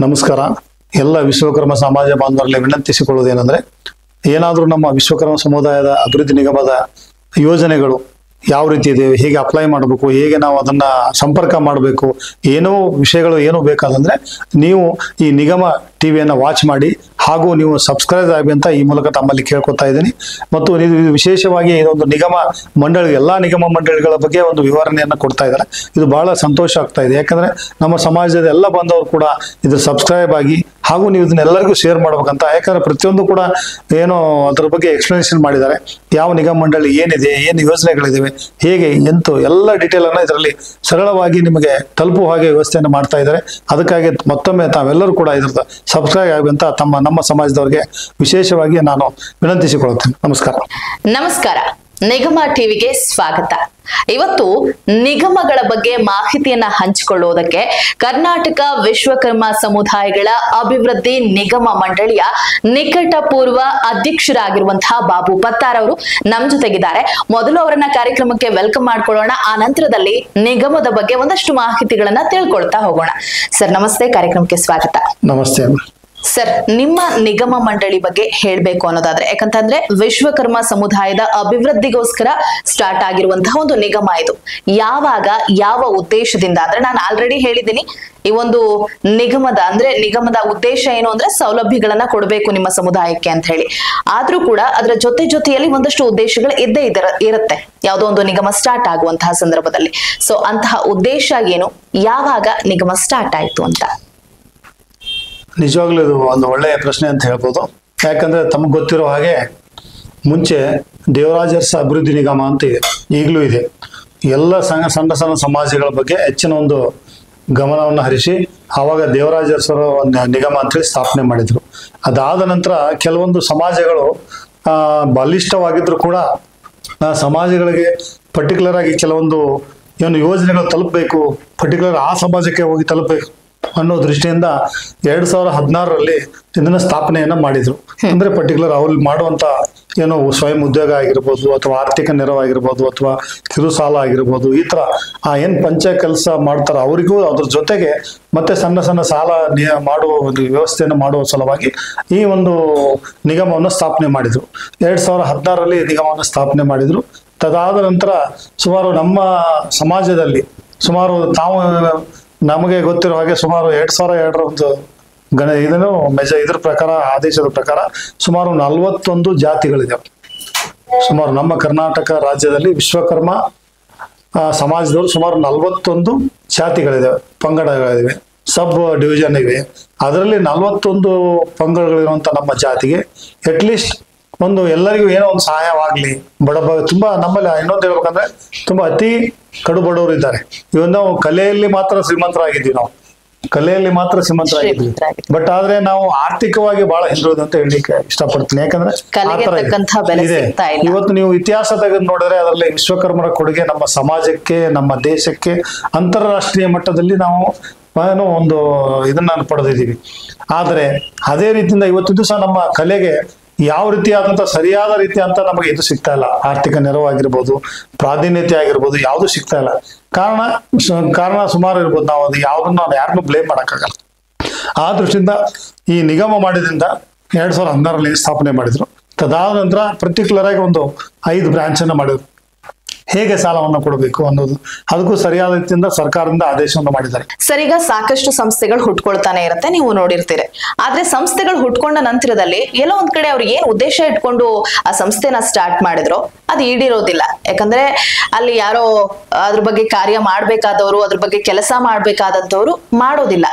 ನಮಸ್ಕಾರ. ಎಲ್ಲ ವಿಶ್ವಕರ್ಮ ಸಮಾಜ ಬಾಂಧವರಲ್ಲಿ ವಿನಂತಿಸಿಕೊಳ್ಳುವುದೇನೆಂದರೆ, ಏನಾದರೂ ನಮ್ಮ ವಿಶ್ವಕರ್ಮ ಸಮುದಾಯದ ಅಭಿವೃದ್ಧಿ ನಿಗಮದ ಯೋಜನೆಗಳು ಯಾವ ರೀತಿ ಇದೆ, ಹೇಗೆ ಅಪ್ಲೈ ಮಾಡಬೇಕು, ಹೇಗೆ ನಾವು ಅದನ್ನ ಸಂಪರ್ಕ ಮಾಡಬೇಕು, ಏನೋ ವಿಷಯಗಳು ಏನು ಬೇಕಾದಂದ್ರೆ ನೀವು ಈ ನಿಗಮ ಟಿವಿಯನ್ನು ವಾಚ್ ಮಾಡಿ ಹಾಗೂ ನೀವು ಸಬ್ಸ್ಕ್ರೈಬ್ ಆಗಿ ಅಂತ ಈ ಮೂಲಕ ತಮ್ಮಲ್ಲಿ ಕೇಳ್ಕೊತಾ ಇದ್ದೀನಿ. ಮತ್ತು ಇದು ವಿಶೇಷವಾಗಿ ಇದೊಂದು ನಿಗಮ ಮಂಡಳಿ, ಎಲ್ಲಾ ನಿಗಮ ಮಂಡಳಿಗಳ ಬಗ್ಗೆ ಒಂದು ವಿವರಣೆಯನ್ನು ಕೊಡ್ತಾ ಇದ್ದಾರೆ. ಇದು ಬಹಳ ಸಂತೋಷ ಆಗ್ತಾ ಇದೆ. ಯಾಕಂದ್ರೆ ನಮ್ಮ ಸಮಾಜದ ಎಲ್ಲ ಬಂದವರು ಕೂಡ ಇದು ಸಬ್ಸ್ಕ್ರೈಬ್ ಆಗಿ ಹಾಗೂ ನೀವು ಇದನ್ನೆಲ್ಲರಿಗೂ ಶೇರ್ ಮಾಡ್ಬೇಕಂತ. ಯಾಕಂದ್ರೆ ಪ್ರತಿಯೊಂದು ಕೂಡ ಏನೋ ಅದರ ಬಗ್ಗೆ ಎಕ್ಸ್ಪ್ಲನೇಷನ್ ಮಾಡಿದ್ದಾರೆ. ಯಾವ ನಿಗಮ ಮಂಡಳಿ ಏನಿದೆ, ಏನು ಯೋಜನೆಗಳಿವೆ, ಹೇಗೆ ಎಂತು ಎಲ್ಲ ಡೀಟೇಲ್ ಅನ್ನ ಇದರಲ್ಲಿ ಸರಳವಾಗಿ ನಿಮಗೆ ತಲುಪುವ ಹಾಗೆ ವ್ಯವಸ್ಥೆಯನ್ನು ಮಾಡ್ತಾ ಇದ್ದಾರೆ. ಅದಕ್ಕಾಗಿ ಮತ್ತೊಮ್ಮೆ ತಾವೆಲ್ಲರೂ ಕೂಡ ಇದರ ಸಬ್ಸ್ಕ್ರೈಬ್ ಆಗುವಂತ ನಮ್ಮ ಸಮಾಜದವರಿಗೆ ವಿಶೇಷವಾಗಿ ನಾನು ವಿನಂತಿಸಿಕೊಳ್ಳುತ್ತೇನೆ. ನಮಸ್ಕಾರ. ನಮಸ್ಕಾರ. ನಿಗಮ ಟಿವಿಗೆ ಸ್ವಾಗತ. ಇವತ್ತು ನಿಗಮಗಳ ಬಗ್ಗೆ ಮಾಹಿತಿಯನ್ನ ಹಂಚಿಕೊಳ್ಳುವುದಕ್ಕೆ ಕರ್ನಾಟಕ ವಿಶ್ವಕರ್ಮ ಸಮುದಾಯಗಳ ಅಭಿವೃದ್ಧಿ ನಿಗಮ ಮಂಡಳಿಯ ನಿಕಟ ಪೂರ್ವ ಅಧ್ಯಕ್ಷರಾಗಿರುವಂತಹ ಬಾಬು ಪತ್ತಾರ್ ಅವರು ನಮ್ ಜೊತೆಗಿದ್ದಾರೆ. ಮೊದಲು ಅವರನ್ನ ಕಾರ್ಯಕ್ರಮಕ್ಕೆ ವೆಲ್ಕಮ್ ಮಾಡ್ಕೊಳ್ಳೋಣ. ಆ ನಂತರದಲ್ಲಿ ನಿಗಮದ ಬಗ್ಗೆ ಒಂದಷ್ಟು ಮಾಹಿತಿಗಳನ್ನ ತಿಳ್ಕೊಳ್ತಾ ಹೋಗೋಣ. ಸರ್ ನಮಸ್ತೆ, ಕಾರ್ಯಕ್ರಮಕ್ಕೆ ಸ್ವಾಗತ. ನಮಸ್ತೆ ಸರ್, ನಿಮ್ಮ ನಿಗಮ ಮಂಡಳಿ ಬಗ್ಗೆ ಹೇಳ್ಬೇಕು ಅನ್ನೋದಾದ್ರೆ, ಯಾಕಂತಂದ್ರೆ ವಿಶ್ವಕರ್ಮ ಸಮುದಾಯದ ಅಭಿವೃದ್ಧಿಗೋಸ್ಕರ ಸ್ಟಾರ್ಟ್ ಆಗಿರುವಂತಹ ಒಂದು ನಿಗಮ ಇದು. ಯಾವಾಗ, ಯಾವ ಉದ್ದೇಶದಿಂದ ಅಂದ್ರೆ, ನಾನು ಆಲ್ರೆಡಿ ಹೇಳಿದ್ದೀನಿ ಈ ಒಂದು ನಿಗಮದ ಉದ್ದೇಶ ಏನು ಅಂದ್ರೆ ಸೌಲಭ್ಯಗಳನ್ನ ಕೊಡಬೇಕು ನಿಮ್ಮ ಸಮುದಾಯಕ್ಕೆ ಅಂತ ಹೇಳಿ. ಆದ್ರೂ ಕೂಡ ಅದರ ಜೊತೆಯಲ್ಲಿ ಒಂದಷ್ಟು ಉದ್ದೇಶಗಳು ಇದ್ದೇ ಇರುತ್ತೆ ಯಾವುದೋ ಒಂದು ನಿಗಮ ಸ್ಟಾರ್ಟ್ ಆಗುವಂತಹ ಸಂದರ್ಭದಲ್ಲಿ. ಸೊ ಅಂತಹ ಉದ್ದೇಶ ಏನು, ಯಾವಾಗ ನಿಗಮ ಸ್ಟಾರ್ಟ್ ಆಯ್ತು ಅಂತ? ನಿಜವಾಗ್ಲೂ ಇದು ಒಂದು ಒಳ್ಳೆಯ ಪ್ರಶ್ನೆ ಅಂತ ಹೇಳ್ಬೋದು. ಯಾಕಂದ್ರೆ ತಮಗೆ ಗೊತ್ತಿರೋ ಹಾಗೆ ಮುಂಚೆ ದೇವರಾಜರ್ಸ ಅಭಿವೃದ್ಧಿ ನಿಗಮ ಅಂತ ಇದೆ, ಈಗಲೂ ಇದೆ. ಎಲ್ಲ ಸಣ್ಣ ಸಮಾಜಗಳ ಬಗ್ಗೆ ಹೆಚ್ಚಿನ ಒಂದು ಗಮನವನ್ನು ಹರಿಸಿ ಆವಾಗ ದೇವರಾಜರ್ಸರ ಒಂದು ನಿಗಮ ಅಂತೇಳಿ ಸ್ಥಾಪನೆ ಮಾಡಿದ್ರು. ಅದಾದ ನಂತರ ಕೆಲವೊಂದು ಸಮಾಜಗಳು ಬಲಿಷ್ಠವಾಗಿದ್ರು ಕೂಡ ಸಮಾಜಗಳಿಗೆ ಪರ್ಟಿಕ್ಯುಲರ್ ಆಗಿ ಕೆಲವೊಂದು ಏನು ಯೋಜನೆಗಳು ತಲುಪಬೇಕು, ಪರ್ಟಿಕ್ಯುಲರ್ ಆ ಸಮಾಜಕ್ಕೆ ಹೋಗಿ ತಲುಪಬೇಕು ಅನ್ನೋ ದೃಷ್ಟಿಯಿಂದ 2016ರಲ್ಲಿ ಇದನ್ನ ಸ್ಥಾಪನೆಯನ್ನ ಮಾಡಿದ್ರು. ಅಂದ್ರೆ ಪರ್ಟಿಕ್ಯುಲರ್ ಅವ್ರು ಮಾಡುವಂತ ಏನು ಸ್ವಯಂ ಉದ್ಯೋಗ ಆಗಿರ್ಬೋದು, ಅಥವಾ ಆರ್ಥಿಕ ನೆರವಾಗಿರ್ಬೋದು, ಅಥವಾ ಕಿರು ಸಾಲ ಆಗಿರ್ಬೋದು, ಈ ತರ ಏನ್ ಪಂಚ ಕೆಲಸ ಮಾಡ್ತಾರ ಅವರಿಗೂ ಅದ್ರ ಜೊತೆಗೆ ಮತ್ತೆ ಸಣ್ಣ ಸಾಲ ಮಾಡುವ ಒಂದು ವ್ಯವಸ್ಥೆಯನ್ನು ಮಾಡುವ ಸಲುವಾಗಿ ಈ ಒಂದು ನಿಗಮವನ್ನು ಸ್ಥಾಪನೆ ಮಾಡಿದ್ರು. 2016ರಲ್ಲಿ ನಿಗಮವನ್ನು ಸ್ಥಾಪನೆ ಮಾಡಿದ್ರು. ತದಾದ ನಂತರ ಸುಮಾರು ನಮ್ಮ ಸಮಾಜದಲ್ಲಿ ಸುಮಾರು ನಮಗೆ ಗೊತ್ತಿರೋ ಹಾಗೆ ಸುಮಾರು 2002ರ ಒಂದು ಇದ್ರ ಪ್ರಕಾರ, ಆದೇಶದ ಪ್ರಕಾರ ಸುಮಾರು 41 ಜಾತಿಗಳಿದಾವೆ. ಸುಮಾರು ನಮ್ಮ ಕರ್ನಾಟಕ ರಾಜ್ಯದಲ್ಲಿ ವಿಶ್ವಕರ್ಮ ಸಮಾಜದವರು ಸುಮಾರು 41 ಜಾತಿಗಳಿದಾವೆ, ಪಂಗಡಗಳಿವೆ, ಸಬ್ ಡಿವಿಷನ್ ಇವೆ. ಅದರಲ್ಲಿ 41 ಪಂಗಡಗಳಿರುವಂತ ನಮ್ಮ ಜಾತಿಗೆ ಅಟ್ಲೀಸ್ಟ್ ಒಂದು ಎಲ್ಲರಿಗೂ ಏನೋ ಒಂದು ಸಹಾಯವಾಗ್ಲಿ, ತುಂಬಾ ನಮ್ಮಲ್ಲಿ ಇನ್ನೊಂದು ಹೇಳ್ಬೇಕಂದ್ರೆ ತುಂಬಾ ಅತಿ ಕಡು ಬಡವರು ಇದ್ದಾರೆ. ಇವತ್ತು ನಾವು ಕಲೆಯಲ್ಲಿ ಮಾತ್ರ ಶ್ರೀಮಂತರಾಗಿದ್ವಿ, ಬಟ್ ಆದ್ರೆ ನಾವು ಆರ್ಥಿಕವಾಗಿ ಬಹಳ ಹಿಂದುಳಿದ ಅಂತ ಹೇಳಲಿಕ್ಕೆ ಇಷ್ಟಪಡ್ತೀನಿ. ಯಾಕಂದ್ರೆ ಇವತ್ತು ನೀವು ಇತಿಹಾಸ ತೆಗೆದು ನೋಡಿದ್ರೆ ಅದರಲ್ಲಿ ವಿಶ್ವಕರ್ಮರ ಕೊಡುಗೆ ನಮ್ಮ ಸಮಾಜಕ್ಕೆ, ನಮ್ಮ ದೇಶಕ್ಕೆ ಅಂತಾರಾಷ್ಟ್ರೀಯ ಮಟ್ಟದಲ್ಲಿ ನಾವು ಏನೋ ಒಂದು ಇದನ್ನ ಪಡೆದಿದ್ದೀವಿ. ಆದ್ರೆ ಅದೇ ರೀತಿಯಿಂದ ಇವತ್ತು ದಿವಸ ನಮ್ಮ ಕಲೆಗೆ ಯಾವ ರೀತಿಯಾದಂತ ಸರಿಯಾದ ರೀತಿ ಅಂತ ನಮಗೆ ಇದು ಸಿಗ್ತಾ ಇಲ್ಲ. ಆರ್ಥಿಕ ನೆರವಾಗಿರ್ಬೋದು, ಪ್ರಾಧಾನ್ಯತೆ ಆಗಿರ್ಬೋದು, ಯಾವ್ದು ಸಿಗ್ತಾ ಇಲ್ಲ. ಕಾರಣ ಸುಮಾರು ಇರ್ಬೋದು. ನಾವು ಅದು ಯಾವ್ದನ್ನು ಯಾರನ್ನೂ ಬ್ಲೇಮ್ ಮಾಡಕ್ಕಾಗಲ್ಲ. ಆ ದೃಷ್ಟಿಯಿಂದ ಈ ನಿಗಮ ಮಾಡಿದ್ರಿಂದ 2016ರಲ್ಲಿ ಸ್ಥಾಪನೆ ಮಾಡಿದ್ರು. ತದಾದ ನಂತರ ಪರ್ಟಿಕ್ಯುಲರ್ ಆಗಿ ಒಂದು 5 ಬ್ರಾಂಚ್ ಅನ್ನ ಮಾಡಿದ್ರು. ಹೇಗೆ ಸಾಲವನ್ನು ಕೊಡಬೇಕು ಅನ್ನೋದು ಅದಕ್ಕೂ ಸರಿಯಾದ ರೀತಿಯಿಂದ ಸರ್ಕಾರದಿಂದ ಆದೇಶವನ್ನು ಮಾಡಿದ್ದಾರೆ. ಸರ್, ಈಗ ಸಾಕಷ್ಟು ಸಂಸ್ಥೆಗಳು ಹುಟ್ಕೊಳ್ತಾನೆ ಇರುತ್ತೆ, ನೀವು ನೋಡಿರ್ತೀರಿ. ಆದ್ರೆ ಸಂಸ್ಥೆಗಳು ಹುಟ್ಕೊಂಡ ನಂತರದಲ್ಲಿ ಎಲ್ಲೋ ಒಂದ್ ಕಡೆ ಅವ್ರು ಏನ್ ಉದ್ದೇಶ ಇಟ್ಕೊಂಡು ಆ ಸಂಸ್ಥೆನ ಸ್ಟಾರ್ಟ್ ಮಾಡಿದ್ರು ಅದು ಈಡೇರೋದಿಲ್ಲ. ಯಾಕಂದ್ರೆ ಅಲ್ಲಿ ಯಾರೋ ಅದ್ರ ಬಗ್ಗೆ ಕಾರ್ಯ ಮಾಡ್ಬೇಕಾದವರು, ಅದ್ರ ಬಗ್ಗೆ ಕೆಲಸ ಮಾಡ್ಬೇಕಾದಂತವ್ರು ಮಾಡೋದಿಲ್ಲ.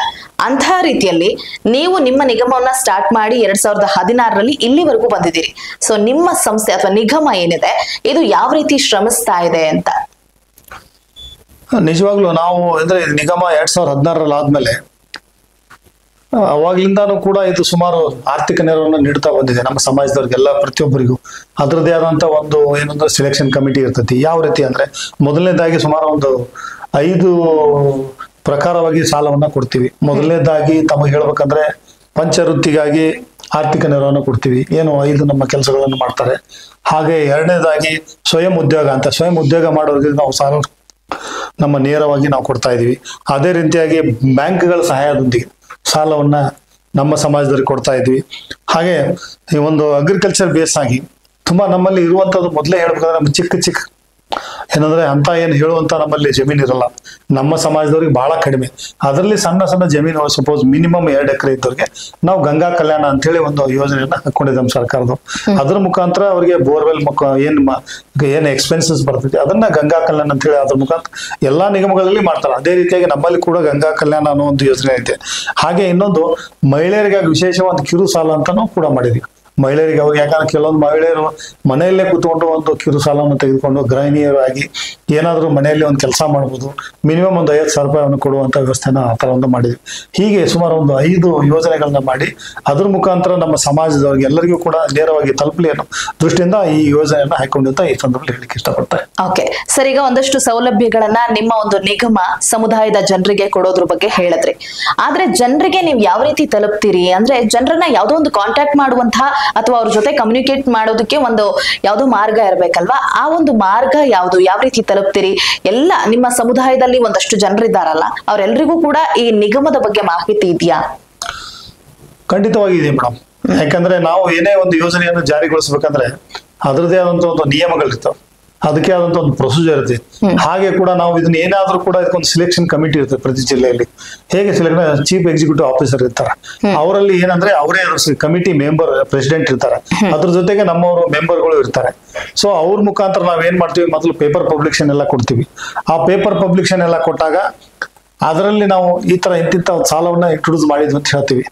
ಅಂಥ ರೀತಿಯಲ್ಲಿ ನೀವು ನಿಮ್ಮ ನಿಗಮವನ್ನ ಸ್ಟಾರ್ಟ್ ಮಾಡಿ 2016ರಲ್ಲಿ ಇಲ್ಲಿವರೆಗೂ ಬಂದಿದ್ದೀರಿ. ಸೊ ನಿಮ್ಮ ಸಂಸ್ಥೆ ಅಥವಾ ನಿಗಮ ಏನಿದೆ ಇದು ಯಾವ ರೀತಿ ಶ್ರಮಿಸ್ತಾ ಇದೆ ಅಂತ? ನಿಜವಾಗ್ಲೂ ನಾವು ಅಂದ್ರೆ ನಿಗಮ 2016ರಲ್ಲಿ ಆದ್ಮೇಲೆ ಅವಾಗ್ಲಿಂದಾನು ಕೂಡ ಇದು ಸುಮಾರು ಆರ್ಥಿಕ ನೆರವನ್ನು ನೀಡ್ತಾ ಬಂದಿದೆ ನಮ್ಮ ಸಮಾಜದವ್ರಿಗೆಲ್ಲ, ಪ್ರತಿಯೊಬ್ಬರಿಗೂ. ಅದರದ್ದೇ ಆದಂತ ಒಂದು ಏನಂದ್ರೆ ಸೆಲೆಕ್ಷನ್ ಕಮಿಟಿ ಇರ್ತೈತಿ. ಯಾವ ರೀತಿ ಅಂದ್ರೆ ಮೊದಲನೇದಾಗಿ ಸುಮಾರು ಒಂದು 5 ಪ್ರಕಾರವಾಗಿ ಸಾಲವನ್ನ ಕೊಡ್ತೀವಿ. ಮೊದಲನೇದಾಗಿ ತಮಗೆ ಹೇಳ್ಬೇಕಂದ್ರೆ ಪಂಚವೃತ್ತಿಗಾಗಿ ಆರ್ಥಿಕ ನೆರವನ್ನು ಕೊಡ್ತೀವಿ, ಏನು 5 ನಮ್ಮ ಕೆಲಸಗಳನ್ನು ಮಾಡ್ತಾರೆ. ಹಾಗೆ ಎರಡನೇದಾಗಿ ಸ್ವಯಂ ಉದ್ಯೋಗ ಮಾಡೋರಿಗೆ ನಾವು ಸಾಲ ನಮ್ಮ ನೇರವಾಗಿ ನಾವು ಕೊಡ್ತಾ ಇದೀವಿ. ಅದೇ ರೀತಿಯಾಗಿ ಬ್ಯಾಂಕ್ಗಳ ಸಹಾಯದೊಂದಿಗೆ ಸಾಲವನ್ನ ನಮ್ಮ ಸಮಾಜದವ್ರಿಗೆ ಕೊಡ್ತಾ ಇದ್ವಿ. ಹಾಗೆ ಈ ಒಂದು ಅಗ್ರಿಕಲ್ಚರ್ ಬೇಸ್ ಆಗಿ ತುಂಬಾ ನಮ್ಮಲ್ಲಿ ಇರುವಂತದ್ದು ಮೊದಲೇ ಹೇಳ್ಬೇಕಂದ್ರೆ ನಮ್ಮ ಚಿಕ್ಕ ಏನಂದ್ರೆ ಅಂತ ಏನು ಹೇಳುವಂತ ನಮ್ಮಲ್ಲಿ ಜಮೀನ್ ಇರಲ್ಲ. ನಮ್ಮ ಸಮಾಜದವ್ರಿಗೆ ಬಹಳ ಕಡಿಮೆ. ಅದರಲ್ಲಿ ಸಣ್ಣ ಜಮೀನು, ಸಪೋಸ್ ಮಿನಿಮಮ್ 2 ಎಕರೆ ಇದ್ದವ್ರಿಗೆ ನಾವು ಗಂಗಾ ಕಲ್ಯಾಣ ಅಂತೇಳಿ ಒಂದು ಯೋಜನೆಯನ್ನ ಹಾಕೊಂಡಿದ್ದೆ ನಮ್ಮ ಸರ್ಕಾರದ್ದು. ಅದ್ರ ಮುಖಾಂತರ ಅವರಿಗೆ ಬೋರ್ವೆಲ್ ಏನ್ ಎಕ್ಸ್ಪೆನ್ಸಸ್ ಬರ್ತೈತಿ ಅದನ್ನ ಗಂಗಾ ಕಲ್ಯಾಣ ಅಂತೇಳಿ ಅದ್ರ ಮುಖಾಂತರ ಎಲ್ಲಾ ನಿಗಮಗಳಲ್ಲಿ ಮಾಡ್ತಾರೆ. ಅದೇ ರೀತಿಯಾಗಿ ನಮ್ಮಲ್ಲಿ ಕೂಡ ಗಂಗಾ ಕಲ್ಯಾಣ ಅನ್ನೋ ಒಂದು ಯೋಜನೆ ಐತೆ. ಹಾಗೆ ಇನ್ನೊಂದು ಮಹಿಳೆಯರಿಗಾಗಿ ವಿಶೇಷವಾದ ಕಿರು ಸಾಲ ಅಂತಾನು ಕೂಡ ಮಾಡಿದ್ವಿ. ಮಹಿಳೆಯರಿಗೆ ಅವ್ರಿಗೆ ಯಾಕಂದ್ರೆ ಕೆಲವೊಂದು ಮಹಿಳೆಯರು ಮನೆಯಲ್ಲೇ ಕೂತ್ಕೊಂಡು ಒಂದು ಕಿರು ಸಾಲವನ್ನು ತೆಗೆದುಕೊಂಡು ಗೃಹಿಣಿಯರಾಗಿ ಏನಾದರೂ ಮನೆಯಲ್ಲಿ ಒಂದು ಕೆಲಸ ಮಾಡ್ಬೋದು, ಮಿನಿಮಮ್ ಒಂದು 50,000 ರೂಪಾಯಿಯನ್ನು ಕೊಡುವಂತ ವ್ಯವಸ್ಥೆನ ಆ ಥರ ಒಂದು ಮಾಡಿದ್ವಿ. ಹೀಗೆ ಸುಮಾರು ಒಂದು 5 ಯೋಜನೆಗಳನ್ನ ಮಾಡಿ ಅದ್ರ ಮುಖಾಂತರ ನಮ್ಮ ಸಮಾಜದವರಿಗೆ ಎಲ್ಲರಿಗೂ ಕೂಡ ನೇರವಾಗಿ ತಲುಪಲಿ ಅನ್ನೋ ದೃಷ್ಟಿಯಿಂದ ಈ ಯೋಜನೆಯನ್ನ ಹಾಕೊಂಡು ಅಂತ ಈ ಸಂದರ್ಭದಲ್ಲಿ ಹೇಳಿಕ್ಕೆ ಇಷ್ಟಪಡ್ತಾರೆ. ಓಕೆ ಸರ್, ಈಗ ಒಂದಷ್ಟು ಸೌಲಭ್ಯಗಳನ್ನ ನಿಮ್ಮ ಒಂದು ನಿಗಮ ಸಮುದಾಯದ ಜನರಿಗೆ ಕೊಡೋದ್ರ ಬಗ್ಗೆ ಹೇಳಿದ್ರಿ. ಆದ್ರೆ ಜನರಿಗೆ ನೀವು ಯಾವ ರೀತಿ ತಲುಪ್ತೀರಿ ಅಂದ್ರೆ ಜನರನ್ನ ಯಾವ್ದೋ ಒಂದು ಕಾಂಟ್ಯಾಕ್ಟ್ ಮಾಡುವಂತಹ ಅಥವಾ ಅವ್ರ ಜೊತೆ ಕಮ್ಯುನಿಕೇಟ್ ಮಾಡೋದಕ್ಕೆ ಒಂದು ಯಾವ್ದೋ ಮಾರ್ಗ ಇರ್ಬೇಕಲ್ವಾ? ಆ ಒಂದು ಮಾರ್ಗ ಯಾವ್ದು, ಯಾವ ರೀತಿ ತಲುಪ್ತೀರಿ? ಎಲ್ಲ ನಿಮ್ಮ ಸಮುದಾಯದಲ್ಲಿ ಒಂದಷ್ಟು ಜನರಿದ್ದಾರಲ್ಲ, ಅವ್ರೆಲ್ರಿಗೂ ಕೂಡ ಈ ನಿಗಮದ ಬಗ್ಗೆ ಮಾಹಿತಿ ಇದೆಯಾ? ಖಂಡಿತವಾಗಿ ಇದೆ ಮೇಡಮ್. ಯಾಕಂದ್ರೆ ನಾವು ಏನೇ ಒಂದು ಯೋಜನೆಯನ್ನು ಜಾರಿಗೊಳಿಸ್ಬೇಕಂದ್ರೆ ಅದರದೇ ಆದಂತ ಒಂದು ನಿಯಮಗಳಿರ್ತಾವೆ, ಅದಕ್ಕೆ ಆದಂತ ಒಂದು ಪ್ರೊಸೀಜರ್ ಇರುತ್ತೆ. ಹಾಗೆ ಕೂಡ ನಾವು ಇದನ್ನ ಏನಾದ್ರೂ ಕೂಡ ಇದಕ್ಕೊಂದು ಸಿಲೆಕ್ಷನ್ ಕಮಿಟಿ ಇರುತ್ತೆ ಪ್ರತಿ ಜಿಲ್ಲೆಯಲ್ಲಿ. ಹೇಗೆ ಸಿಲೆಕ್ಷನ್ ಚೀಫ್ ಎಕ್ಸಿಕ್ಯೂಟಿವ್ ಆಫೀಸರ್ ಇರ್ತಾರೆ, ಅವರಲ್ಲಿ ಏನಂದ್ರೆ ಅವರೇ ಕಮಿಟಿ ಮೆಂಬರ್ ಪ್ರೆಸಿಡೆಂಟ್ ಇರ್ತಾರೆ, ಅದ್ರ ಜೊತೆಗೆ ನಮ್ಮವರು ಮೆಂಬರ್ಗಳು ಇರ್ತಾರೆ. ಸೊ ಅವ್ರ ಮುಖಾಂತರ ನಾವ್ ಏನ್ ಮಾಡ್ತೀವಿ, ಮೊದಲು ಪೇಪರ್ ಪಬ್ಲಿಷನ್ ಎಲ್ಲ ಕೊಡ್ತೀವಿ. ಆ ಪೇಪರ್ ಪಬ್ಲಿಷನ್ ಎಲ್ಲ ಕೊಟ್ಟಾಗ ಅದರಲ್ಲಿ ನಾವು ಈ ತರ ಇಂತಿಂತ ಒಂದು ಸಾಲವನ್ನ ಇಂಟ್ರೊಡ್ಯೂಸ್ ಮಾಡಿದ್ವಿ ಅಂತ ಹೇಳ್ತೀವಿ.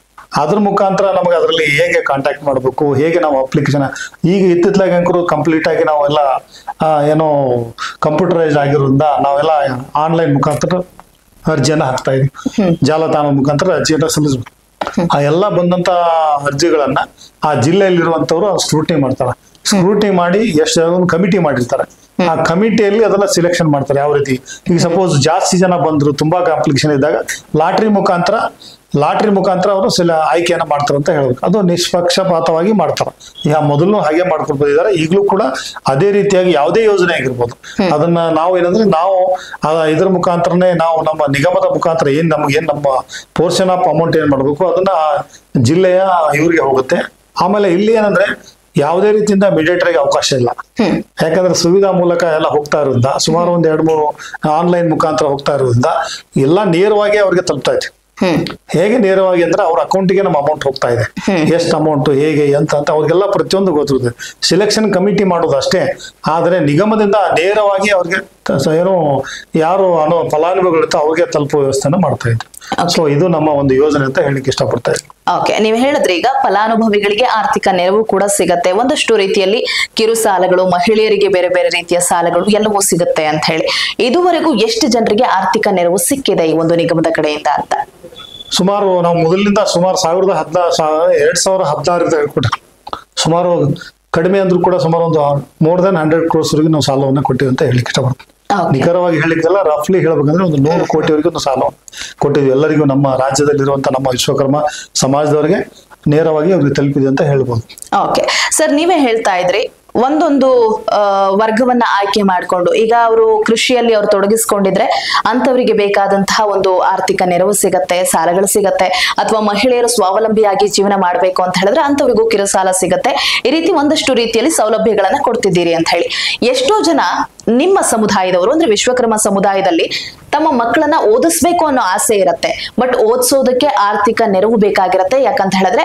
ಅದ್ರ ಮುಖಾಂತರ ನಮಗೆ ಅದರಲ್ಲಿ ಹೇಗೆ ಕಾಂಟ್ಯಾಕ್ಟ್ ಮಾಡಬೇಕು, ಹೇಗೆ ನಾವು ಅಪ್ಲಿಕೇಶನ್, ಈಗ ಇತ್ತಿತ್ತಲಾಗಿ ಅಂಕರು ಕಂಪ್ಲೀಟ್ ಆಗಿ ನಾವೆಲ್ಲ ಏನೋ ಕಂಪ್ಯೂಟರೈಸ್ ಆಗಿರೋದ್ರಿಂದ ನಾವೆಲ್ಲ ಆನ್ಲೈನ್ ಮುಖಾಂತರ ಅರ್ಜಿಯನ್ನ ಹಾಕ್ತಾ ಇದೀವಿ. ಜಾಲತಾಣ ಮುಖಾಂತರ ಅರ್ಜಿಯನ್ನ ಸಲ್ಲಿಸ್ಬೇಕು. ಆ ಎಲ್ಲ ಬಂದಂತ ಅರ್ಜಿಗಳನ್ನ ಆ ಜಿಲ್ಲೆಯಲ್ಲಿರುವಂತವ್ರು ಸ್ಕ್ರೂಟಿನಿ ಮಾಡ್ತಾರೆ. ಸ್ಕ್ರೂಟಿನಿ ಮಾಡಿ ಎಷ್ಟು ಒಂದು ಕಮಿಟಿ ಮಾಡಿರ್ತಾರೆ. ಆ ಕಮಿಟಿಯಲ್ಲಿ ಅದನ್ನ ಸಿಲೆಕ್ಷನ್ ಮಾಡ್ತಾರೆ. ಯಾವ ರೀತಿ, ಈಗ ಸಪೋಸ್ ಜಾಸ್ತಿ ಜನ ಬಂದ್ರು, ತುಂಬಾ ಅಪ್ಲಿಕೇಶನ್ ಇದ್ದಾಗ ಲಾಟ್ರಿ ಮುಖಾಂತರ ಅವರು ಆಯ್ಕೆಯನ್ನ ಮಾಡ್ತಾರೆ ಅಂತ ಹೇಳ್ಬೇಕು. ಅದು ನಿಷ್ಪಕ್ಷಪಾತವಾಗಿ ಮಾಡ್ತಾರೆ. ಈಗ ಮೊದಲು ಹಾಗೆ ಮಾಡ್ಕೊಂಡು ಬಂದಿದ್ದಾರೆ, ಈಗಲೂ ಕೂಡ ಅದೇ ರೀತಿಯಾಗಿ ಯಾವುದೇ ಯೋಜನೆ ಆಗಿರ್ಬೋದು ಅದನ್ನ ನಾವು ಏನಂದ್ರೆ ನಾವು ಇದ್ರ ಮುಖಾಂತರನೇ ನಾವು ನಮ್ಮ ನಿಗಮದ ಮುಖಾಂತರ ನಮ್ಮ ಪೋರ್ಷನ್ ಆಫ್ ಅಮೌಂಟ್ ಏನ್ ಮಾಡ್ಬೇಕು ಅದನ್ನ ಜಿಲ್ಲೆಯ ಇವ್ರಿಗೆ ಹೋಗುತ್ತೆ. ಆಮೇಲೆ ಇಲ್ಲಿ ಏನಂದ್ರೆ ಯಾವುದೇ ರೀತಿಯಿಂದ ಮಿಡಿಯೇಟರ್ಗೆ ಅವಕಾಶ ಇಲ್ಲ. ಯಾಕಂದ್ರೆ ಸುವಿಧಾ ಮೂಲಕ ಎಲ್ಲ ಹೋಗ್ತಾ ಇರೋದ್ರಿಂದ, ಸುಮಾರು ಒಂದ್ 2-3 ಆನ್ಲೈನ್ ಮುಖಾಂತರ ಹೋಗ್ತಾ ಇರೋದ್ರಿಂದ ಎಲ್ಲ ನೇರವಾಗಿ ಅವ್ರಿಗೆ ತಲುಪ್ತಾ ಇದೆ. ಹೇಗೆ ನೇರವಾಗಿ ಅಂದ್ರೆ ಅವ್ರ ಅಕೌಂಟಿಗೆ ನಮ್ಮ ಅಮೌಂಟ್ ಹೋಗ್ತಾ ಇದೆ, ಎಷ್ಟು ಅಮೌಂಟ್ ಹೇಗೆ ಅಂತ ಅವ್ರಿಗೆಲ್ಲ ಪ್ರತಿಯೊಂದು ಗೊತ್ತಿರುತ್ತೆ. ಸಿಲೆಕ್ಷನ್ ಕಮಿಟಿ ಮಾಡೋದು ಅಷ್ಟೇ, ಆದ್ರೆ ನಿಗಮದಿಂದ ನೇರವಾಗಿ ಅವ್ರಿಗೆ ಏನು ಯಾರು ಫಲಾನುಭವಿಗಳಿರ್ತಾವ ಅವ್ರಿಗೆ ತಲುಪುವ ವ್ಯವಸ್ಥೆನ ಮಾಡ್ತಾ ಇದ್ರು. ಸೊ ಇದು ನಮ್ಮ ಒಂದು ಯೋಜನೆ ಅಂತ ಹೇಳಿಕ್ಕೆ ಇಷ್ಟಪಡ್ತಾ ಇದ್ದೀನಿ. ಓಕೆ, ನೀವು ಹೇಳಿದ್ರಿ ಈಗ ಫಲಾನುಭವಿಗಳಿಗೆ ಆರ್ಥಿಕ ನೆರವು ಕೂಡ ಸಿಗತ್ತೆ, ಒಂದಷ್ಟು ರೀತಿಯಲ್ಲಿ ಕಿರು ಸಾಲಗಳು, ಮಹಿಳೆಯರಿಗೆ ಬೇರೆ ಬೇರೆ ರೀತಿಯ ಸಾಲಗಳು ಎಲ್ಲವೂ ಸಿಗುತ್ತೆ ಅಂತ ಹೇಳಿ. ಇದುವರೆಗೂ ಎಷ್ಟು ಜನರಿಗೆ ಆರ್ಥಿಕ ನೆರವು ಸಿಕ್ಕಿದೆ ಈ ಒಂದು ನಿಗಮದ ಕಡೆಯಿಂದ ಅಂತ? ಸುಮಾರು ನಾವು ಮೊದಲಿನಿಂದ ಸುಮಾರು 2016 ಕೊಟ್ಟೆ. ಸುಮಾರು ಕಡಿಮೆ ಅಂದ್ರೂ ಕೂಡ ಸುಮಾರು ಒಂದು more than 100 crores ವರೆಗೂ ನಾವು ಸಾಲವನ್ನು ಕೊಟ್ಟಿವಿ ಅಂತ ಹೇಳಿಕ್ಕೆ ಇಷ್ಟಪಡ್ತೀವಿ. ನಿಖರವಾಗಿ ಹೇಳಿದ್ದೆಲ್ಲ ರಫ್ಲಿ ಹೇಳ್ಬೇಕಂದ್ರೆ ಒಂದು 100 ಕೋಟಿವರೆಗೂ ಒಂದು ಸಾಲವನ್ನು ಕೊಟ್ಟಿದ್ವಿ ಎಲ್ಲರಿಗೂ. ನಮ್ಮ ರಾಜ್ಯದಲ್ಲಿರುವಂತ ನಮ್ಮ ವಿಶ್ವಕರ್ಮ ಸಮಾಜದವರಿಗೆ ನೇರವಾಗಿ ಅವ್ರಿಗೆ ತಲುಪಿದೆ ಅಂತ ಹೇಳ್ಬೋದು. ಓಕೆ ಸರ್, ನೀವೇ ಹೇಳ್ತಾ ಇದ್ರಿ ಒಂದೊಂದು ವರ್ಗವನ್ನ ಆಯ್ಕೆ ಮಾಡಿಕೊಂಡು, ಈಗ ಅವರು ಕೃಷಿಯಲ್ಲಿ ಅವ್ರು ತೊಡಗಿಸ್ಕೊಂಡಿದ್ರೆ ಅಂತವರಿಗೆ ಬೇಕಾದಂತಹ ಒಂದು ಆರ್ಥಿಕ ನೆರವು ಸಿಗತ್ತೆ, ಸಾಲಗಳು ಸಿಗತ್ತೆ. ಅಥವಾ ಮಹಿಳೆಯರು ಸ್ವಾವಲಂಬಿಯಾಗಿ ಜೀವನ ಮಾಡ್ಬೇಕು ಅಂತ ಹೇಳಿದ್ರೆ ಅಂತವರಿಗೂ ಕಿರು ಸಾಲ ಸಿಗತ್ತೆ. ಈ ರೀತಿ ಒಂದಷ್ಟು ರೀತಿಯಲ್ಲಿ ಸೌಲಭ್ಯಗಳನ್ನ ಕೊಡ್ತಿದ್ದೀರಿ ಅಂತ ಹೇಳಿ. ಎಷ್ಟೋ ಜನ ನಿಮ್ಮ ಸಮುದಾಯದವರು ಅಂದ್ರೆ ವಿಶ್ವಕರ್ಮ ಸಮುದಾಯದಲ್ಲಿ ತಮ್ಮ ಮಕ್ಕಳನ್ನ ಓದಿಸ್ಬೇಕು ಅನ್ನೋ ಆಸೆ ಇರತ್ತೆ, ಬಟ್ ಓದಿಸೋದಕ್ಕೆ ಆರ್ಥಿಕ ನೆರವು ಬೇಕಾಗಿರತ್ತೆ. ಯಾಕಂತ ಹೇಳಿದ್ರೆ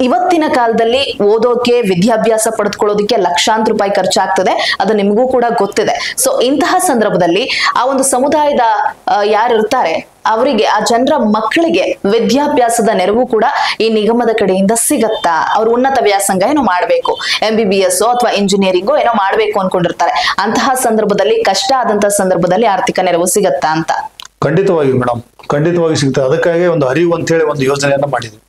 ಇವತ್ತಿನ ಕಾಲದಲ್ಲಿ ಓದೋಕೆ, ವಿದ್ಯಾಭ್ಯಾಸ ಪಡೆದುಕೊಳ್ಳೋದಕ್ಕೆ ಲಕ್ಷಾಂತರ ರೂಪಾಯಿ ಖರ್ಚಾಗ್ತದೆ, ಅದು ನಿಮಗೂ ಕೂಡ ಗೊತ್ತಿದೆ. ಸೊ ಇಂತಹ ಸಂದರ್ಭದಲ್ಲಿ ಆ ಒಂದು ಸಮುದಾಯದ ಯಾರು ಇರ್ತಾರೆ ಅವರಿಗೆ, ಆ ಜನರ ಮಕ್ಕಳಿಗೆ ವಿದ್ಯಾಭ್ಯಾಸದ ನೆರವು ಕೂಡ ಈ ನಿಗಮದ ಕಡೆಯಿಂದ ಸಿಗತ್ತಾ? ಅವ್ರು ಉನ್ನತ ವ್ಯಾಸಂಗ ಏನೋ ಮಾಡ್ಬೇಕು, MBBS ಅಥವಾ ಇಂಜಿನಿಯರಿಂಗೋ ಏನೋ ಮಾಡ್ಬೇಕು ಅನ್ಕೊಂಡಿರ್ತಾರೆ. ಅಂತಹ ಸಂದರ್ಭದಲ್ಲಿ, ಕಷ್ಟ ಆದಂತಹ ಸಂದರ್ಭದಲ್ಲಿ ಆರ್ಥಿಕ ನೆರವು ಸಿಗತ್ತಾ ಅಂತ? ಖಂಡಿತವಾಗಿ ಮೇಡಮ್, ಖಂಡಿತವಾಗಿ ಸಿಗ್ತದೆ. ಅದಕ್ಕಾಗಿ ಒಂದು ಅರಿವು ಅಂತ ಹೇಳಿ ಒಂದು ಯೋಜನೆಯನ್ನ ಮಾಡಿದ್ವಿ.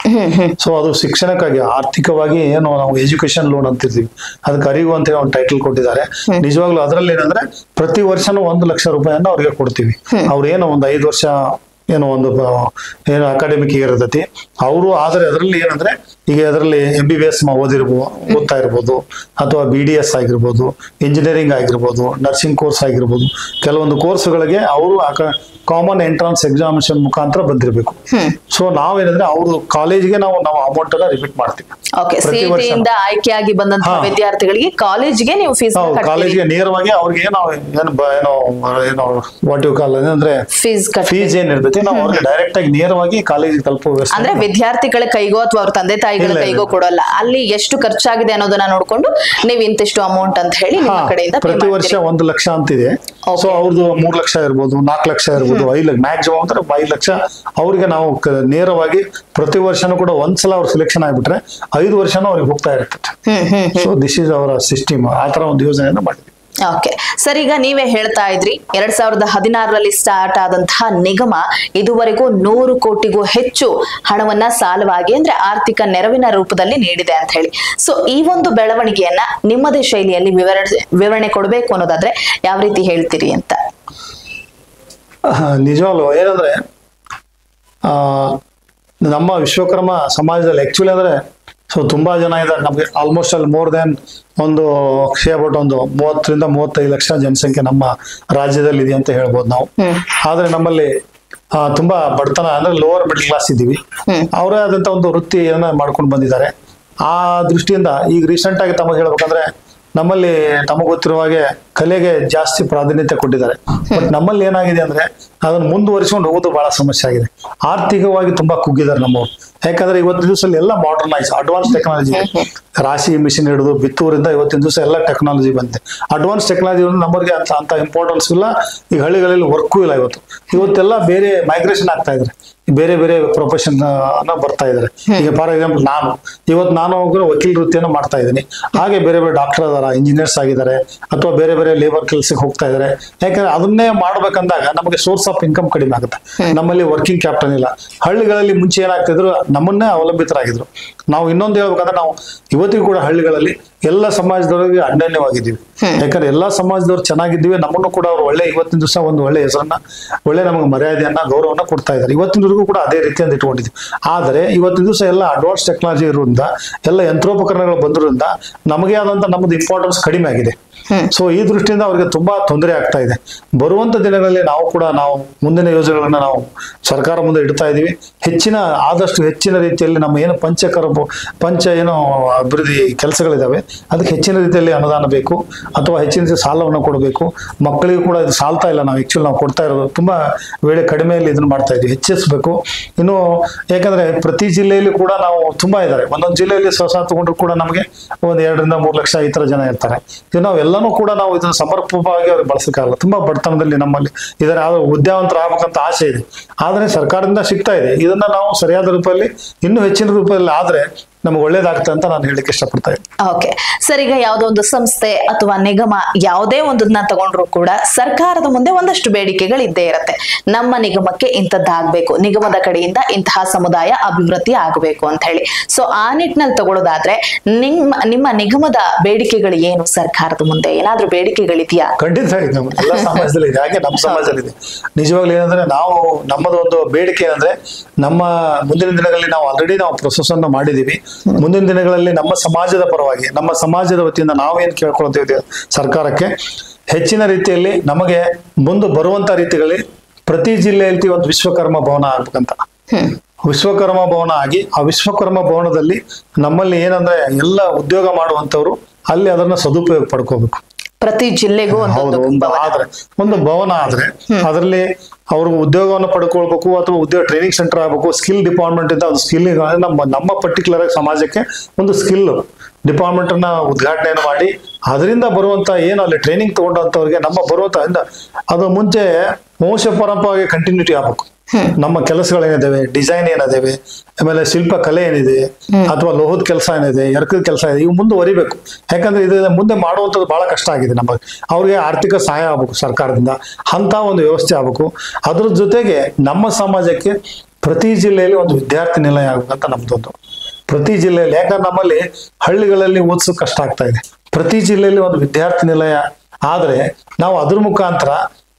ಸೊ ಅದು ಶಿಕ್ಷಣಕ್ಕಾಗಿ, ಆರ್ಥಿಕವಾಗಿ ಏನು ನಾವು ಎಜುಕೇಶನ್ ಲೋನ್ ಅಂತಿರ್ತೀವಿ, ಅದಕ್ಕೆ ಅರಿವು ಅಂತ ಹೇಳಿ ಒಂದು ಟೈಟಲ್ ಕೊಟ್ಟಿದ್ದಾರೆ. ನಿಜವಾಗ್ಲೂ ಅದರಲ್ಲಿ ಏನಂದ್ರೆ ಪ್ರತಿ ವರ್ಷನೂ 1 ಲಕ್ಷ ರೂಪಾಯಿಯನ್ನ ಅವ್ರಿಗೆ ಕೊಡ್ತೀವಿ. ಅವ್ರೇನೋ ಒಂದು 5 ವರ್ಷ ಏನೋ ಒಂದು ಏನು ಅಕಾಡೆಮಿಕ್ ಇಯರ್ ಇರ್ತೈತಿ ಅವರು. ಆದ್ರೆ ಅದರಲ್ಲಿ ಏನಂದ್ರೆ ಈಗ ಅದರಲ್ಲಿ MBBS ಓದ್ತಾ ಇರ್ಬೋದು, ಅಥವಾ BDS ಆಗಿರ್ಬೋದು, ಇಂಜಿನಿಯರಿಂಗ್ ಆಗಿರ್ಬೋದು, ನರ್ಸಿಂಗ್ ಕೋರ್ಸ್ ಆಗಿರ್ಬೋದು, ಕೆಲವೊಂದು ಕೋರ್ಸ್ಗಳಿಗೆ ಅವರು ಕಾಮನ್ ಎಂಟ್ರನ್ಸ್ ಎಕ್ಸಾಮಿನೇಷನ್ ಮುಖಾಂತರ ಬಂದಿರಬೇಕು. ಸೊ ನಾವೇನಂದ್ರೆ ಅವ್ರ ಕಾಲೇಜ್ಗೆ ನಾವು ಅಮೌಂಟ್ ಅನ್ನ ರಿಪೀಟ್ ಮಾಡ್ತೀವಿ. ಸಿಇಟಿಯಿಂದ ಆಯ್ಕೆಯಾಗಿ ಬಂದಂತಹ ವಿದ್ಯಾರ್ಥಿಗಳಿಗೆ ಕಾಲೇಜ್ಗೆ ನೀವು ಫೀಸ್ ಕಾಲೇಜ್ಗೆ ನೇರವಾಗಿ ಅವ್ರಿಗೆ ಏನೋ ವಾಟ್ ಯು ಕಾಲ್ ಅಂದ್ರೆ ಫೀಸ್ ಏನಿರ್ತೈತಿ ನಾವು ಅವ್ರಿಗೆ ಡೈರೆಕ್ಟ್ ಆಗಿ ನೇರವಾಗಿ ಕಾಲೇಜಿಗೆ ತಲುಪುವ ವ್ಯವಸ್ಥೆ. ಅಂದ್ರೆ ವಿದ್ಯಾರ್ಥಿಗಳ ಕೈಗೋ ಅಥವಾ ಅವ್ರ ತಂದೆ ತಾಯಿಗಳ ಕೈಗೋ ಕೊಡಲ್ಲ, ಅಲ್ಲಿ ಎಷ್ಟು ಖರ್ಚಾಗಿದೆ ಅನ್ನೋದನ್ನ ನೋಡ್ಕೊಂಡು ನೀವು ಇಂತಿಷ್ಟು ಅಮೌಂಟ್ ಅಂತ ಹೇಳಿ ನಿಮ್ಮ ಕಡೆಯಿಂದ ಪ್ರತಿ ವರ್ಷ 1 ಲಕ್ಷ ಅಂತಿದೆ. ಸೊ ಅವ್ರದ್ದು 3 ಲಕ್ಷ ಇರ್ಬೋದು, 4 ಲಕ್ಷ ಇರ್ಬೋದು, 5 ಲಕ್ಷ ಮ್ಯಾಕ್ಸಿಮಮ್ ಅಂದ್ರೆ 5 ಲಕ್ಷ ಅವ್ರಿಗೆ ನಾವು ನೇರವಾಗಿ ಪ್ರತಿ ವರ್ಷನೂ ಕೂಡ ಒಂದ್ಸಲ ಅವ್ರ ಸೆಲೆಕ್ಷನ್ ಆಗ್ಬಿಟ್ರೆ 5 ವರ್ಷನೂ ಅವ್ರಿಗೆ ಹೋಗ್ತಾ ಇರ್ತದೆ. ಸೊ ದಿಸ್ ಇಸ್ ಅವರ ಸಿಸ್ಟಮ್. ಆ ತರ ಒಂದು ಯೋಜನೆಯನ್ನು ಮಾಡಿದ್ವಿ. ಓಕೆ ಸರ್, ಈಗ ನೀವೇ ಹೇಳ್ತಾ ಇದ್ರಿ 2016ರಲ್ಲಿ ಸ್ಟಾರ್ಟ್ ಆದಂತಹ ನಿಗಮ ಇದುವರೆಗೂ 100 ಕೋಟಿಗೂ ಹೆಚ್ಚು ಹಣವನ್ನ ಸಾಲವಾಗಿ ಅಂದ್ರೆ ಆರ್ಥಿಕ ನೆರವಿನ ರೂಪದಲ್ಲಿ ನೀಡಿದೆ ಅಂತ ಹೇಳಿ. ಸೊ ಈ ಒಂದು ಬೆಳವಣಿಗೆಯನ್ನ ನಿಮ್ಮದೇ ಶೈಲಿಯಲ್ಲಿ ವಿವರಣೆ ಕೊಡಬೇಕು ಅನ್ನೋದಾದ್ರೆ ಯಾವ ರೀತಿ ಹೇಳ್ತೀರಿ ಅಂತ? ನಿಜವಾಗ್ಲು ಏನಂದ್ರೆ ನಮ್ಮ ವಿಶ್ವಕರ್ಮ ಸಮಾಜದಲ್ಲಿ ಆಕ್ಚುಲಿ ಅಂದ್ರೆ ಸೊ ತುಂಬಾ ಜನ ಇದ್ದಾರೆ ನಮ್ಗೆ. ಆಲ್ಮೋಸ್ಟ್ ಅಲ್ಲಿ ಮೋರ್ ದೆನ್ ಒಂದು 30 ರಿಂದ 35 ಲಕ್ಷ ಜನಸಂಖ್ಯೆ ನಮ್ಮ ರಾಜ್ಯದಲ್ಲಿ ಇದೆ ಅಂತ ಹೇಳ್ಬೋದು ನಾವು. ಆದ್ರೆ ನಮ್ಮಲ್ಲಿ ತುಂಬಾ ಬಡತನ ಅಂದ್ರೆ ಲೋವರ್ ಮಿಡಲ್ ಕ್ಲಾಸ್ ಇದ್ದೀವಿ. ಅವರೇ ಆದಂತ ಒಂದು ವೃತ್ತಿಯನ್ನ ಮಾಡ್ಕೊಂಡು ಬಂದಿದ್ದಾರೆ. ಆ ದೃಷ್ಟಿಯಿಂದ ಈಗ ರೀಸೆಂಟ್ ಆಗಿ ತಮಗೆ ಹೇಳ್ಬೇಕಂದ್ರೆ ನಮ್ಮಲ್ಲಿ ತಮಗೆ ಗೊತ್ತಿರುವ ಹಾಗೆ ಕಲೆಗೆ ಜಾಸ್ತಿ ಪ್ರಾಧಾನ್ಯತೆ ಕೊಟ್ಟಿದ್ದಾರೆ. ಬಟ್ ನಮ್ಮಲ್ಲಿ ಏನಾಗಿದೆ ಅಂದ್ರೆ ಅದನ್ನ ಮುಂದುವರಿಸಿಕೊಂಡು ಹೋಗೋದು ಬಹಳ ಸಮಸ್ಯೆ ಆಗಿದೆ. ಆರ್ಥಿಕವಾಗಿ ತುಂಬಾ ಕುಗ್ಗಿದ್ದಾರೆ ನಮ್ಮವ್ರು. ಯಾಕಂದ್ರೆ ಇವತ್ತಿನ ದಿವಸದಲ್ಲಿ ಎಲ್ಲ ಮಾಡರ್ನೈಸ್ ಅಡ್ವಾನ್ಸ್ ಟೆಕ್ನಾಲಜಿ, ರಾಶಿ ಮಿಷಿನ್ ಹಿಡಿದು ಬಿತ್ತೂರಿಂದ ಇವತ್ತಿನ ದಿವಸ ಎಲ್ಲ ಟೆಕ್ನಾಲಜಿ ಬಂದಿದೆ. ಅಡ್ವಾನ್ಸ್ ಟೆಕ್ನಾಲಜಿ ನಮಗೆ ಅಂತ ಇಂಪಾರ್ಟೆನ್ಸ್ ಇಲ್ಲ. ಈಗ ಹಳ್ಳಿಗಳಲ್ಲಿ ವರ್ಕು ಇಲ್ಲ. ಇವತ್ತೆಲ್ಲ ಬೇರೆ ಮೈಗ್ರೇಷನ್ ಆಗ್ತಾ ಇದ್ರೆ ಬೇರೆ ಬೇರೆ ಪ್ರೊಫೆಷನ್ ಬರ್ತಾ ಇದಾರೆ. ಈಗ ಫಾರ್ ಎಕ್ಸಾಂಪಲ್ ನಾನು ವಕೀಲ ವೃತ್ತಿಯನ್ನು ಮಾಡ್ತಾ ಇದ್ದೀನಿ. ಹಾಗೆ ಬೇರೆ ಬೇರೆ ಡಾಕ್ಟರ್ ಅದಾರ, ಇಂಜಿನಿಯರ್ಸ್ ಆಗಿದ್ದಾರೆ, ಅಥವಾ ಬೇರೆ ಬೇರೆ ಲೇಬರ್ ಕೆಲ್ಸಕ್ಕೆ ಹೋಗ್ತಾ ಇದಾರೆ. ಯಾಕಂದ್ರೆ ಅದನ್ನೇ ಮಾಡ್ಬೇಕಂದಾಗ ನಮಗೆ ಸೋರ್ಸ್ ಆಫ್ ಇನ್ಕಮ್ ಕಡಿಮೆ ಆಗುತ್ತೆ. ನಮ್ಮಲ್ಲಿ ವರ್ಕಿಂಗ್ ಕ್ಯಾಪಿಟಲ್ ಇಲ್ಲ. ಹಳ್ಳಿಗಳಲ್ಲಿ ಮುಂಚೆ ಏನಾಗ್ತಿದ್ರು ನಮ್ಮನ್ನೇ ಅವಲಂಬಿತರಾಗಿದ್ರು. ನಾವು ಇನ್ನೊಂದು ಹೇಳ್ಬೇಕಂದ್ರೆ ನಾವು ಇವತ್ತಿಗೂ ಕೂಡ ಹಳ್ಳಿಗಳಲ್ಲಿ ಎಲ್ಲ ಸಮಾಜದವರಿಗೆ ಅನ್ಯನ್ಯವಾಗಿದ್ದೀವಿ. ಯಾಕಂದ್ರೆ ಎಲ್ಲಾ ಸಮಾಜದವ್ರು ಚೆನ್ನಾಗಿದ್ದೀವಿ. ನಮ್ಮನ್ನು ಕೂಡ ಅವ್ರು ಇವತ್ತಿನ ದಿವಸ ಒಂದು ಒಳ್ಳೆ ಹೆಸರನ್ನ, ಒಳ್ಳೆ ನಮಗೆ ಮರ್ಯಾದೆಯನ್ನ, ಗೌರವನ್ನ ಕೊಡ್ತಾ ಇದ್ದಾರೆ. ಇವತ್ತಿನವರೆಗೂ ಕೂಡ ಅದೇ ರೀತಿಯಿಂದ ಇಟ್ಕೊಂಡಿದ್ವಿ. ಆದರೆ ಇವತ್ತಿನ ದಿವಸ ಎಲ್ಲ ಅಡ್ವಾನ್ಸ್ ಟೆಕ್ನಾಲಜಿ ಇರೋದ್ರಿಂದ, ಎಲ್ಲ ಯಂತ್ರೋಪಕರಣಗಳು ಬಂದಿರೋದ್ರಿಂದ ನಮಗೆ ಆದಂತ ನಮ್ಮದು ಇಂಪಾರ್ಟೆನ್ಸ್ ಕಡಿಮೆ ಆಗಿದೆ. ಸೊ ಈ ದೃಷ್ಟಿಯಿಂದ ಅವ್ರಿಗೆ ತುಂಬಾ ತೊಂದರೆ ಆಗ್ತಾ ಇದೆ. ಬರುವಂತ ದಿನಗಳಲ್ಲಿ ನಾವು ಮುಂದಿನ ಯೋಜನೆಗಳನ್ನ ನಾವು ಸರ್ಕಾರ ಮುಂದೆ ಇಡ್ತಾ ಇದೀವಿ. ಆದಷ್ಟು ಹೆಚ್ಚಿನ ರೀತಿಯಲ್ಲಿ ನಮ್ಮ ಏನು ಏನೋ ಅಭಿವೃದ್ಧಿ ಕೆಲಸಗಳಿದಾವೆ ಅದಕ್ಕೆ ಹೆಚ್ಚಿನ ರೀತಿಯಲ್ಲಿ ಅನುದಾನ ಬೇಕು, ಅಥವಾ ಹೆಚ್ಚಿನ ರೀತಿ ಸಾಲವನ್ನು ಕೊಡಬೇಕು. ಮಕ್ಕಳಿಗೂ ಕೂಡ ಇದು ಸಾಲ್ತಾ ಇಲ್ಲ. ನಾವು ಕೊಡ್ತಾ ಇರೋದು ತುಂಬಾ ವೇಳೆ ಕಡಿಮೆಯಲ್ಲಿ ಇದನ್ನ ಮಾಡ್ತಾ ಇದೀವಿ. ಹೆಚ್ಚಿಸಬೇಕು ಇನ್ನು. ಯಾಕಂದ್ರೆ ಪ್ರತಿ ಜಿಲ್ಲೆಯಲ್ಲಿ ಕೂಡ ನಾವು ತುಂಬಾ ಇದ್ದಾರೆ. ಒಂದೊಂದು ಜಿಲ್ಲೆಯಲ್ಲಿ ಸ್ವಸಹಾಯ ತಗೊಂಡ್ರು ಕೂಡ ನಮಗೆ 1 ರಿಂದ 3 ಲಕ್ಷ ಈ ತರ ಜನ ಇರ್ತಾರೆ. ಇದು ನಾವೆಲ್ಲನೂ ಕೂಡ ನಾವು ಇದನ್ನ ಸಮರ್ಪಕವಾಗಿ ಅವ್ರಿಗೆ ಬಳಸಕ್ಕಾಗಲ್ಲ. ತುಂಬಾ ಬಡತನದಲ್ಲಿ ನಮ್ಮಲ್ಲಿ ಇದರ ವಿದ್ಯಾವಂತರ ಆಗ್ಬೇಕಂತ ಆಸೆ ಇದೆ. ಆದ್ರೆ ಸರ್ಕಾರದಿಂದ ಸಿಗ್ತಾ ಇದೆ. ಇದನ್ನ ನಾವು ಸರಿಯಾದ ರೂಪದಲ್ಲಿ ಇನ್ನೂ ಹೆಚ್ಚಿನ ರೂಪದಲ್ಲಿ ಆದ್ರೆ ನಮ್ಗೆ ಒಳ್ಳೇದಾಗುತ್ತೆ ಅಂತ ನಾನು ಹೇಳಿಕ್ಕೆ ಇಷ್ಟಪಡ್ತಾ ಇದ್ದೀನಿ. ಓಕೆ ಸರ್, ಈಗ ಯಾವುದೋ ಒಂದು ಸಂಸ್ಥೆ ಅಥವಾ ನಿಗಮ ಯಾವುದೇ ಒಂದನ್ನ ತಗೊಂಡ್ರು ಕೂಡ ಸರ್ಕಾರದ ಮುಂದೆ ಒಂದಷ್ಟು ಬೇಡಿಕೆಗಳು ಇದ್ದೇ ಇರುತ್ತೆ. ನಮ್ಮ ನಿಗಮಕ್ಕೆ ಇಂಥದ್ದಾಗಬೇಕು, ನಿಗಮದ ಕಡೆಯಿಂದ ಇಂತಹ ಸಮುದಾಯ ಅಭಿವೃದ್ಧಿ ಆಗಬೇಕು ಅಂತ ಹೇಳಿ. ಸೊ ಆ ನಿಟ್ಟಿನಲ್ಲಿ ತಗೊಳ್ಳೋದಾದ್ರೆ ನಿಮ್ಮ ನಿಗಮದ ಬೇಡಿಕೆಗಳು ಏನು? ಸರ್ಕಾರದ ಮುಂದೆ ಏನಾದ್ರೂ ಬೇಡಿಕೆಗಳಿದೆಯಾ? ಖಂಡಿತ ಇದೆ, ಎಲ್ಲ ಸಮಾಜದಲ್ಲಿ ಇದೆ. ಹಾಗೆ ನಮ್ಮ ಸಮಾಜದಲ್ಲಿ ಇದೆ. ನಿಜವಾಗ್ಲೂ ಏನಂದ್ರೆ ನಮ್ಮದು ಒಂದು ಬೇಡಿಕೆ ಏನಂದ್ರೆ, ನಮ್ಮ ಮುಂದಿನ ದಿನಗಳಲ್ಲಿ ನಾವು ಆಲ್ರೆಡಿ ಪ್ರೊಸೆಸ್ ಅನ್ನು ಮಾಡಿದೀವಿ. ಮುಂದಿನ ದಿನಗಳಲ್ಲಿ ನಮ್ಮ ಸಮಾಜದ ಪರವಾಗಿ, ನಮ್ಮ ಸಮಾಜದ ವತಿಯಿಂದ ನಾವೇನ್ ಕೇಳ್ಕೊಳ್ತೀವಿ ಸರ್ಕಾರಕ್ಕೆ, ಹೆಚ್ಚಿನ ರೀತಿಯಲ್ಲಿ ನಮಗೆ ಮುಂದೆ ಬರುವಂತ ರೀತಿಗಳಲ್ಲಿ ಪ್ರತಿ ಜಿಲ್ಲೆಯಲ್ಲಿ ಒಂದು ವಿಶ್ವಕರ್ಮ ಭವನ ಆಗ್ಬೇಕಂತ. ವಿಶ್ವಕರ್ಮ ಭವನ ಆಗಿ ಆ ವಿಶ್ವಕರ್ಮ ಭವನದಲ್ಲಿ ನಮ್ಮಲ್ಲಿ ಏನಂದ್ರೆ ಎಲ್ಲ ಉದ್ಯೋಗ ಮಾಡುವಂತವ್ರು ಅಲ್ಲಿ ಅದನ್ನ ಸದುಪಯೋಗ ಪಡ್ಕೋಬೇಕು. ಪ್ರತಿ ಜಿಲ್ಲೆಗೂ ಒಂದು ಭವನ ಆದ್ರೆ ಅದರಲ್ಲಿ ಅವ್ರಿಗೆ ಉದ್ಯೋಗವನ್ನು ಪಡ್ಕೊಳ್ಬೇಕು, ಅಥವಾ ಉದ್ಯೋಗ ಟ್ರೈನಿಂಗ್ ಸೆಂಟರ್ ಆಗಬೇಕು. ಸ್ಕಿಲ್ ಡಿಪಾರ್ಟ್ಮೆಂಟ್ ಇಂದ ಅದು ಸ್ಕಿಲ್ ನಮ್ಮ ಪರ್ಟಿಕ್ಯುಲರ್ ಆಗಿ ಸಮಾಜಕ್ಕೆ ಒಂದು ಸ್ಕಿಲ್ ಡಿಪಾರ್ಟ್ಮೆಂಟ್ ಅನ್ನ ಉದ್ಘಾಟನೆಯನ್ನು ಮಾಡಿ ಅದರಿಂದ ಬರುವಂತ ಏನು ಅಲ್ಲಿ ಟ್ರೈನಿಂಗ್ ತಗೊಂಡಂತವ್ರಿಗೆ ನಮ್ಮ ಬರುವಂತ ಅದು ಮುಂಚೆ ವಂಶ ಪರಂಪರೆಗೆ ಕಂಟಿನ್ಯೂಟಿ ಆಗ್ಬೇಕು. ನಮ್ಮ ಕೆಲಸಗಳೇನಿದಾವೆ, ಡಿಸೈನ್ ಏನಿದಾವೆ, ಆಮೇಲೆ ಶಿಲ್ಪ ಕಲೆ ಏನಿದೆ, ಅಥವಾ ಲೋಹದ ಕೆಲಸ ಏನಿದೆ, ಎರಕದ ಕೆಲಸ ಇದೆ, ಇವು ಮುಂದುವರಿಬೇಕು. ಯಾಕಂದ್ರೆ ಇದು ಮುಂದೆ ಮಾಡುವಂಥದ್ದು ಬಹಳ ಕಷ್ಟ ಆಗಿದೆ. ನಮಗೆ ಅವ್ರಿಗೆ ಆರ್ಥಿಕ ಸಹಾಯ ಆಗ್ಬೇಕು ಸರ್ಕಾರದಿಂದ, ಅಂತ ಒಂದು ವ್ಯವಸ್ಥೆ ಆಗ್ಬೇಕು. ಅದ್ರ ಜೊತೆಗೆ ನಮ್ಮ ಸಮಾಜಕ್ಕೆ ಪ್ರತಿ ಜಿಲ್ಲೆಯಲ್ಲಿ ಒಂದು ವಿದ್ಯಾರ್ಥಿ ನಿಲಯ ಆಗ್ಬೇಕಂತ ನಮ್ದೊಂದು. ಪ್ರತಿ ಜಿಲ್ಲೆಯಲ್ಲಿ, ಯಾಕಂದ್ರೆ ನಮ್ಮಲ್ಲಿ ಹಳ್ಳಿಗಳಲ್ಲಿ ಓದಿಸೋ ಕಷ್ಟ ಆಗ್ತಾ ಇದೆ. ಪ್ರತಿ ಜಿಲ್ಲೆಯಲ್ಲಿ ಒಂದು ವಿದ್ಯಾರ್ಥಿ ನಿಲಯ ಆದ್ರೆ ನಾವು ಅದ್ರ ಮುಖಾಂತರ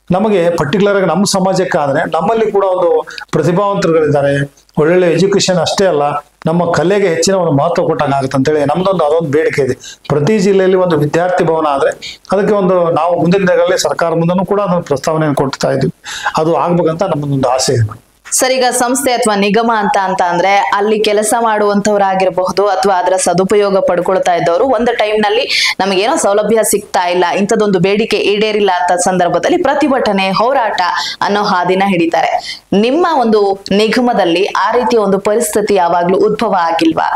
ನಮಗೆ ಪರ್ಟಿಕ್ಯುಲರ್ ಆಗಿ ನಮ್ಮ ಸಮಾಜಕ್ಕೆ ಆದ್ರೆ ನಮ್ಮಲ್ಲಿ ಕೂಡ ಒಂದು ಪ್ರತಿಭಾವಂತರುಗಳಿದ್ದಾರೆ. ಒಳ್ಳೊಳ್ಳೆ ಎಜುಕೇಶನ್ ಅಷ್ಟೇ ಅಲ್ಲ, ನಮ್ಮ ಕಲೆಗೆ ಹೆಚ್ಚಿನ ಒಂದು ಮಹತ್ವ ಕೊಟ್ಟಂಗೆ ಆಗುತ್ತೆ ಅಂತೇಳಿ ನಮ್ದೊಂದು ಅದೊಂದು ಬೇಡಿಕೆ ಇದೆ. ಪ್ರತಿ ಜಿಲ್ಲೆಯಲ್ಲಿ ಒಂದು ವಿದ್ಯಾರ್ಥಿ ಭವನ ಆದ್ರೆ ಅದಕ್ಕೆ ಒಂದು ನಾವು ಮುಂದಿನ ದಿನಗಳಲ್ಲಿ ಸರ್ಕಾರ ಮುಂದನೂ ಕೂಡ ಅದನ್ನು ಪ್ರಸ್ತಾವನೆಯನ್ನು ಕೊಡ್ತಾ ಇದ್ವಿ. ಅದು ಆಗ್ಬೇಕಂತ ನಮ್ಮದೊಂದು ಆಸೆ ಇದೆ. ಸರ್, ಈಗ ಸಂಸ್ಥೆ ಅಥವಾ ನಿಗಮ ಅಂತ ಅಂದ್ರೆ ಅಲ್ಲಿ ಕೆಲಸ ಮಾಡುವಂತವ್ರಾಗಿರಬಹುದು ಅಥವಾ ಅದರ ಸದುಪಯೋಗ ಪಡ್ಕೊಳ್ತಾ ಇದ್ದವರು ಒಂದು ಟೈಮ್ ನಲ್ಲಿ ನಮಗೇನೋ ಸೌಲಭ್ಯ ಸಿಗ್ತಾ ಇಲ್ಲ, ಇಂಥದೊಂದು ಬೇಡಿಕೆ ಈಡೇರಿಲ್ಲ ಅಂತ ಸಂದರ್ಭದಲ್ಲಿ ಪ್ರತಿಭಟನೆ, ಹೋರಾಟ ಅನ್ನೋ ಹಾದಿನ ಹಿಡಿತಾರೆ. ನಿಮ್ಮ ಒಂದು ನಿಗಮದಲ್ಲಿ ಆ ರೀತಿಯ ಒಂದು ಪರಿಸ್ಥಿತಿ ಯಾವಾಗ್ಲೂ ಉದ್ಭವ ಆಗಿಲ್ವಾ?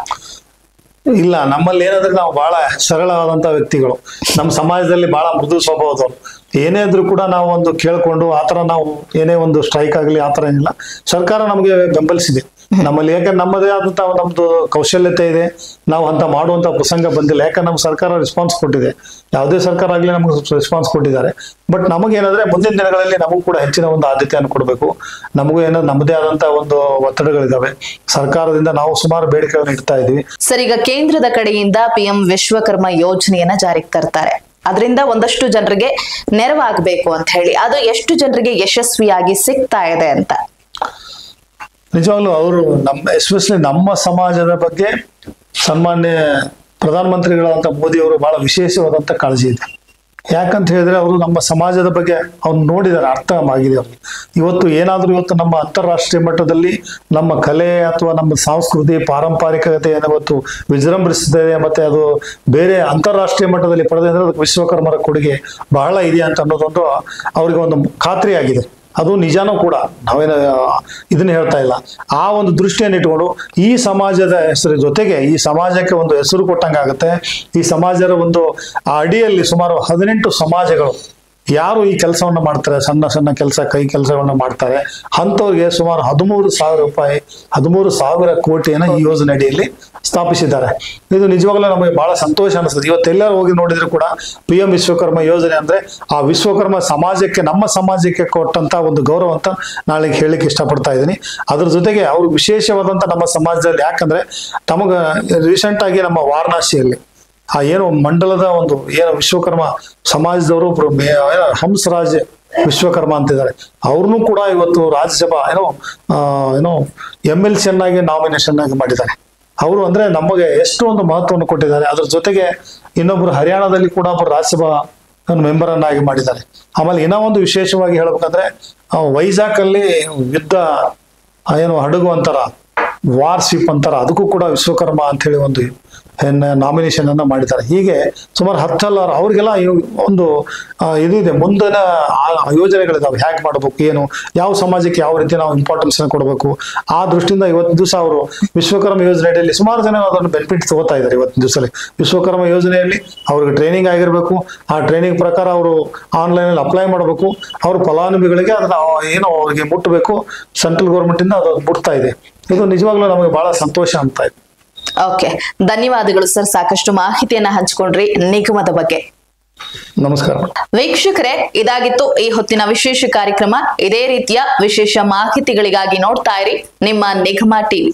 ಇಲ್ಲ, ನಮ್ಮಲ್ಲಿ ಏನಂದ್ರೆ ನಾವು ಬಹಳ ಸರಳವಾದಂತ ವ್ಯಕ್ತಿಗಳು. ನಮ್ಮ ಸಮಾಜದಲ್ಲಿ ಬಹಳ ಮೃದು ಸ್ವಭಾವದವರು. ಏನೇ ಇದ್ರೂ ಕೂಡ ನಾವು ಒಂದು ಕೇಳ್ಕೊಂಡು ಆತರ ನಾವು ಏನೇ ಒಂದು ಸ್ಟ್ರೈಕ್ ಆಗಲಿ ಆತರ ಏನಿಲ್ಲ. ಸರ್ಕಾರ ನಮಗೆ ಬೆಂಬಲಿಸಿದೆ ನಮ್ಮಲ್ಲಿ. ಯಾಕಂದ್ರೆ ನಮ್ಮದೇ ಆದಂತ ನಮ್ದು ಕೌಶಲ್ಯತೆ ಇದೆ, ನಾವು ಅಂತ ಮಾಡುವಂತ ಪ್ರಸಂಗ ಬಂದಿಲ್ಲ. ಯಾಕಂದ್ರೆ ನಮ್ಮ ಸರ್ಕಾರ ರೆಸ್ಪಾನ್ಸ್ ಕೊಟ್ಟಿದೆ, ಯಾವುದೇ ಸರ್ಕಾರ ಆಗ್ಲಿ ನಮ್ಗೆ ರೆಸ್ಪಾನ್ಸ್ ಕೊಟ್ಟಿದ್ದಾರೆ. ಬಟ್ ನಮಗೇನಂದ್ರೆ ಮುಂದಿನ ದಿನಗಳಲ್ಲಿ ನಮಗೂ ಕೂಡ ಹೆಚ್ಚಿನ ಒಂದು ಆದ್ಯತೆಯನ್ನು ಕೊಡಬೇಕು. ನಮಗೂ ಏನಾದ್ರು ನಮ್ಮದೇ ಆದಂತ ಒಂದು ಒತ್ತಡಗಳಿದಾವೆ. ಸರ್ಕಾರದಿಂದ ನಾವು ಸುಮಾರು ಬೇಡಿಕೆಗಳನ್ನ ಇಡ್ತಾ ಇದೀವಿ. ಸರ್, ಈಗ ಕೇಂದ್ರದ ಕಡೆಯಿಂದ PM ವಿಶ್ವಕರ್ಮ ಯೋಜನೆಯನ್ನ ಜಾರಿಗೆ ತರ್ತಾರೆ. ಅದರಿಂದ ಒಂದಷ್ಟು ಜನರಿಗೆ ನೆರವಾಗಬೇಕು ಅಂತ ಹೇಳಿ, ಅದು ಎಷ್ಟು ಜನರಿಗೆ ಯಶಸ್ವಿಯಾಗಿ ಸಿಗ್ತಾ ಇದೆ ಅಂತ? ನಿಜವಾಗ್ಲೂ ಅವರು ಎಸ್ಪೆಷಲಿ ನಮ್ಮ ಸಮಾಜದ ಬಗ್ಗೆ ಸನ್ಮಾನ್ಯ ಪ್ರಧಾನಮಂತ್ರಿಗಳಾದಂಥ ಮೋದಿ ಅವರು ಬಹಳ ವಿಶೇಷವಾದಂಥ ಕಾಳಜಿ ಇದೆ. ಯಾಕಂತ ಹೇಳಿದ್ರೆ ಅವರು ನಮ್ಮ ಸಮಾಜದ ಬಗ್ಗೆ ಅವ್ರು ನೋಡಿದ್ದಾರೆ, ಅರ್ಥ ಆಗಿದೆ ಅವ್ರಿಗೆ. ಇವತ್ತು ನಮ್ಮ ಅಂತಾರಾಷ್ಟ್ರೀಯ ಮಟ್ಟದಲ್ಲಿ ನಮ್ಮ ಕಲೆ ಅಥವಾ ನಮ್ಮ ಸಂಸ್ಕೃತಿ ಪಾರಂಪರಿಕತೆಯನ್ನು ಇವತ್ತು ವಿಜೃಂಭಿಸುತ್ತದೆ, ಮತ್ತೆ ಅದು ಬೇರೆ ಅಂತಾರಾಷ್ಟ್ರೀಯ ಮಟ್ಟದಲ್ಲಿ ಪಡೆದ ಅಂದ್ರೆ ಅದಕ್ಕೆ ವಿಶ್ವಕರ್ಮರ ಕೊಡುಗೆ ಬಹಳ ಇದೆ ಅಂತ ಅನ್ನೋದೊಂದು ಅವ್ರಿಗೆ ಒಂದು ಖಾತ್ರಿ ಆಗಿದೆ. ಅದು ನಿಜಾನೂ ಕೂಡ, ನಾವೇನು ಇದನ್ನ ಹೇಳ್ತಾ ಇಲ್ಲ. ಆ ಒಂದು ದೃಷ್ಟಿಯನ್ನು ಇಟ್ಕೊಂಡು ಈ ಸಮಾಜದ ಹೆಸರು ಜೊತೆಗೆ ಈ ಸಮಾಜಕ್ಕೆ ಒಂದು ಹೆಸರು ಕೊಟ್ಟಂಗಾಗುತ್ತೆ. ಈ ಸಮಾಜದ ಒಂದು ಅಡಿಯಲ್ಲಿ ಸುಮಾರು 18 ಸಮಾಜಗಳು ಯಾರು ಈ ಕೆಲಸವನ್ನ ಮಾಡ್ತಾರೆ, ಸಣ್ಣ ಸಣ್ಣ ಕೆಲಸ, ಕೈ ಕೆಲಸವನ್ನ ಮಾಡ್ತಾರೆ, ಅಂಥವ್ರಿಗೆ ಸುಮಾರು 13,000 ರೂಪಾಯಿ 13,000 ಕೋಟಿಯನ್ನು ಈ ಯೋಜನೆ ಅಡಿಯಲ್ಲಿ ಸ್ಥಾಪಿಸಿದ್ದಾರೆ. ಇದು ನಿಜವಾಗ್ಲೂ ನಮಗೆ ಬಹಳ ಸಂತೋಷ ಅನಿಸ್ತದೆ. ಇವತ್ತೆಲ್ಲರೂ ಹೋಗಿ ನೋಡಿದ್ರು ಕೂಡ PM ವಿಶ್ವಕರ್ಮ ಯೋಜನೆ ಅಂದ್ರೆ ಆ ವಿಶ್ವಕರ್ಮ ಸಮಾಜಕ್ಕೆ, ನಮ್ಮ ಸಮಾಜಕ್ಕೆ ಕೊಟ್ಟಂತ ಒಂದು ಗೌರವ ಅಂತ ನಾಳೆಗೆ ಹೇಳಿಕ್ಕೆ ಇಷ್ಟಪಡ್ತಾ ಇದ್ದೀನಿ. ಅದ್ರ ಜೊತೆಗೆ ಅವ್ರು ವಿಶೇಷವಾದಂತ ನಮ್ಮ ಸಮಾಜದಲ್ಲಿ, ಯಾಕಂದ್ರೆ ತಮಗ ರೀಸೆಂಟ್ ಆಗಿ ನಮ್ಮ ವಾರಣಾಸಿಯಲ್ಲಿ ಆ ಏನು ಮಂಡಲದ ಒಂದು ಏನು ವಿಶ್ವಕರ್ಮ ಸಮಾಜದವರು ಒಬ್ರು ಹಂಸರಾಜ್ ವಿಶ್ವಕರ್ಮ ಅಂತಿದ್ದಾರೆ. ಅವ್ರನ್ನೂ ಕೂಡ ಇವತ್ತು ರಾಜ್ಯಸಭಾ MLC ಅನ್ನಾಗಿ ನಾಮಿನೇಷನ್ ಆಗಿ ಮಾಡಿದ್ದಾರೆ. ಅವರು ಅಂದ್ರೆ ನಮಗೆ ಎಷ್ಟು ಒಂದು ಮಹತ್ವವನ್ನು ಕೊಟ್ಟಿದ್ದಾರೆ. ಅದ್ರ ಜೊತೆಗೆ ಇನ್ನೊಬ್ರು ಹರಿಯಾಣದಲ್ಲಿ ಕೂಡ ಒಬ್ಬರು ರಾಜ್ಯಸಭಾ ಮೆಂಬರ್ ಅನ್ನಾಗಿ ಮಾಡಿದ್ದಾರೆ. ಆಮೇಲೆ ಇನ್ನೂ ಒಂದು ವಿಶೇಷವಾಗಿ ಹೇಳ್ಬೇಕಂದ್ರೆ ವೈಜಾಗ್ ಅಲ್ಲಿ ಯುದ್ಧ ಹಡಗು ಅಂತಾರ, ವಾರ್ಶಿಪ್ ಅಂತಾರ, ಅದಕ್ಕೂ ಕೂಡ ವಿಶ್ವಕರ್ಮ ಅಂತ ಹೇಳಿ ಒಂದು ನಾಮಿನೇಷನ್ ಅನ್ನ ಮಾಡಿದ್ದಾರೆ. ಹೀಗೆ ಸುಮಾರು 10 ಅವ್ರಿಗೆಲ್ಲ ಒಂದು ಇದು ಇದೆ, ಮುಂದಿನ ಯೋಜನೆಗಳಿದಾವೆ, ಹೇಗೆ ಮಾಡಬೇಕು, ಏನು ಯಾವ ಸಮಾಜಕ್ಕೆ ಯಾವ ರೀತಿ ನಾವು ಇಂಪಾರ್ಟೆನ್ಸ್ ಕೊಡಬೇಕು. ಆ ದೃಷ್ಟಿಯಿಂದ ಇವತ್ತಿನ ದಿವಸ ಅವರು ವಿಶ್ವಕರ್ಮ ಯೋಜನೆಯಲ್ಲಿ ಸುಮಾರು ಜನ ಅದನ್ನು ಬೆನಿಫಿಟ್ ತಗೋತಾ ಇದ್ದಾರೆ. ಇವತ್ತಿನ ದಿವಸದಲ್ಲಿ ವಿಶ್ವಕರ್ಮ ಯೋಜನೆಯಲ್ಲಿ ಅವ್ರಿಗೆ ಟ್ರೈನಿಂಗ್ ಆಗಿರ್ಬೇಕು, ಆ ಟ್ರೈನಿಂಗ್ ಪ್ರಕಾರ ಅವರು ಆನ್ಲೈನ್ ಅಲ್ಲಿ ಅಪ್ಲೈ ಮಾಡಬೇಕು, ಅವ್ರ ಫಲಾನುಭವಿಗಳಿಗೆ ಅದನ್ನ ಏನೋ ಅವ್ರಿಗೆ ಮುಟ್ಟಬೇಕು, ಸೆಂಟ್ರಲ್ ಗೌರ್ಮೆಂಟ್ ಇಂದ ಅದು ಮುಟ್ತಾ ಇದೆ. ಇದು ನಿಜವಾಗ್ಲೂ ನಮಗೆ ಬಹಳ ಸಂತೋಷ ಅಂತ ಇದೆ. ಓಕೆ, ಧನ್ಯವಾದಗಳು ಸರ್, ಸಾಕಷ್ಟು ಮಾಹಿತಿಯನ್ನ ಹಂಚಿಕೊಂಡ್ರಿ ನಿಗಮದ ಬಗ್ಗೆ. ನಮಸ್ಕಾರ ವೀಕ್ಷಕರೇ, ಇದಾಗಿತ್ತು ಈ ಹೊತ್ತಿನ ವಿಶೇಷ ಕಾರ್ಯಕ್ರಮ. ಇದೇ ರೀತಿಯ ವಿಶೇಷ ಮಾಹಿತಿಗಳಿಗಾಗಿ ನೋಡ್ತಾ ಇರಿ ನಿಮ್ಮ ನಿಗಮ TV.